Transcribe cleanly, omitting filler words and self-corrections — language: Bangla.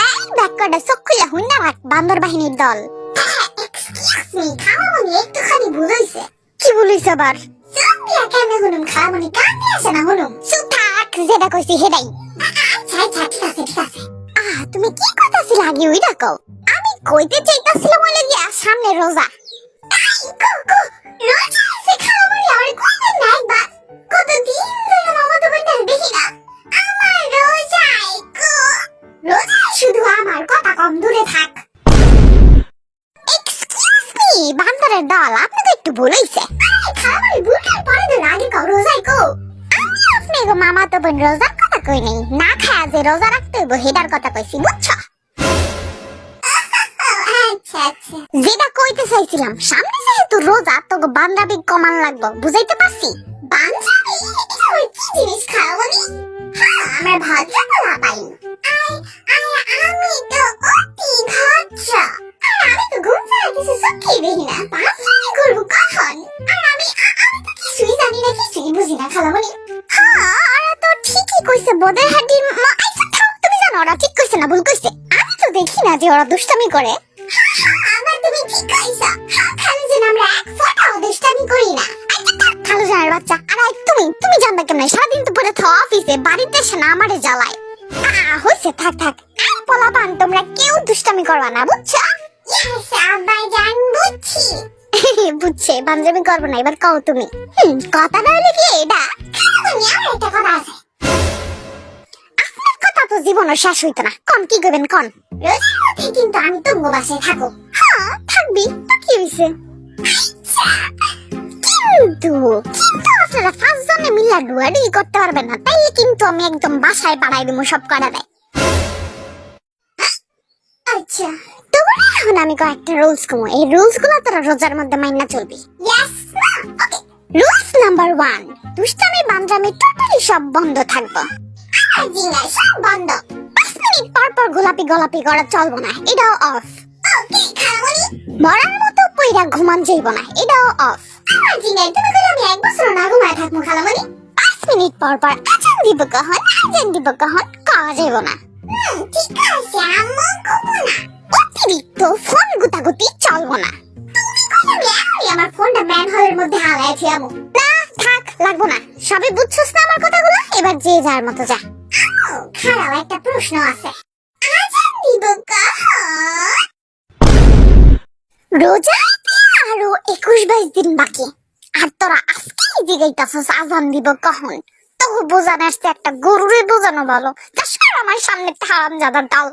এই ব্যাককটা চোখ খুলে হুন না রাখ, বান্দর বাহিনীর দল। এক্সকিউজ মি খালামণি, একটুখানি ভুল হইছে। কি ভুল হইছে আবার? চুপ দিয়া কেমনে হুনুম খালামণি, কানে আসে না হুনুম। চুপ থাক, যেটা কইছি সেটাই। আচ্ছা আচ্ছা, ঠিক আছে ঠিক আছে। তুমি কি কইতাছিল আগে ওইটা কও। আমি কইতে চাইতাছিলাম হইলো গিয়া সামনে রোজা। রোজা আছে খালামণি, আমার কইবেন না একবার। কতদিন ধরে মামা তোমার দেখি না। আমার রোজায় গো, রোজায় শুধু আমার, কথা কম দূরে থাক। এক্সকিউজ মি বান্দরের দল, আপনি তো একটু ভুল হইছে। খালামণি ভুলটার পরে তো আগে কও রোজায় গো। আমি আপনি গো মামা তো বোন রোজার কথা কই নাই, না খায়া যে রোজা রাখতে হইব হেডার কথা কইছি, বুঝছো? আচ্ছা আচ্ছা, যেটা কইতে চাইছিলাম, সামনে যেহেতু রোজা তো বান্দাবি কমান লাগবো, বুঝাইতে পারছি? বান্দাবি এটা আবার কি জিনিস খালামণি? হ্যাঁ, আমরা ভদ্র বলা পাই। আমি তো অতি ভদ্র। আর আমি তো ঘুম থেকে কিছু চোখেই দেখি না, বান্দাবি করবো কখন? আর আমি তো কিছুই জানি না, কিছুই বুঝি না খালামণি। হ্যাঁ, ওরা তো ঠিকই কইছে, বোধের হাড্ডির আচ্ছা থাম, তুমি জানো ওরা ঠিক কইছে না ভুল কইছে? আমি তো দেখি না যে ওরা দুষ্টামি করে। আবার তুমি ঠিক কইছো। খালুজান, আমরা এক ফোঁটাও দুষ্টামি করি না। খালুজানের বাচ্চা, আর তুমি জানবা কেমনে? সারাদিন তো পরে থাও অফিসে, বাড়িতে এসে না আমারে জ্বালায়। হইছে, থাক থাক। আর পোলাপান, তোমরা কেউ দুষ্টামি করবা না, বুঝছো? ইয়েস আব্বাজান, বুঝছি। বুঝছে, বান্ধবী করবো না, এবার কও তুমি। কথাটা হলো কি এটা, খালুজানি আমার একটা কথা আছে। আপনার কথা তো জীবনে শেষ হইতো না, কোন কি করবেন কোন? রোজার মধ্যে কিন্তু আমি তুঙ্গ বাসায় থাকো। হ্যাঁ থাকবি, তো কি হইছে? কিন্তু আপনারা 5 জনে মিলে ডুয়াডুই করতে পারবেন না, তাইলে কিন্তু আমি একদম বাসায় পাঠাই দিব সব করা দেয়। আচ্ছা, তবে এখন আমি কয়েকটা রুলস কমো, এই রুলস গুলো তোরা রোজার মধ্যে মাইনা চলবি। Yes okay. রুলস নাম্বার 1, দুষ্টামি বান্দামি টোটালি সব বন্ধ থাকবো। সব বন্ধ। 5 মিনিট পর পর গোলাপি গোলাপি করা চলবো না, এটাও অফ। ওকে খালামণি। মরার মতো পইরা ঘুমান যাইবো না, এটাও অফ। তুমি কইলে আমি এক বছর না ঘুমায় থাকবো খালামণি। 5 মিনিট পর পর আজান দিব কখন, আজান দিব কখন কাজ যাইবো না। ঠিক আছে আম্মু, ঘুমো না। অতিরিক্ত ফোন গুতাগুতি চলবো না। তুমি কইলে আমি আমার ফোনটা ম্যান হলের মধ্যে হালাইছি আমু। না থাক, লাগবো না। সবে বুঝছস না আমার কথাগুলো, এবার যে যার মতো যা। খারাপ একটা প্রশ্ন আছে, আজান দিব কখন? রোজায় আরো 21-22 দিন বাকি, আর তোরা আজকেই জিগাইতাছস আজান দিব কখন? তো বোঝানো আসছে একটা গরুরে বোঝানো ভালো, আমার সামনে হারামজাদার দল।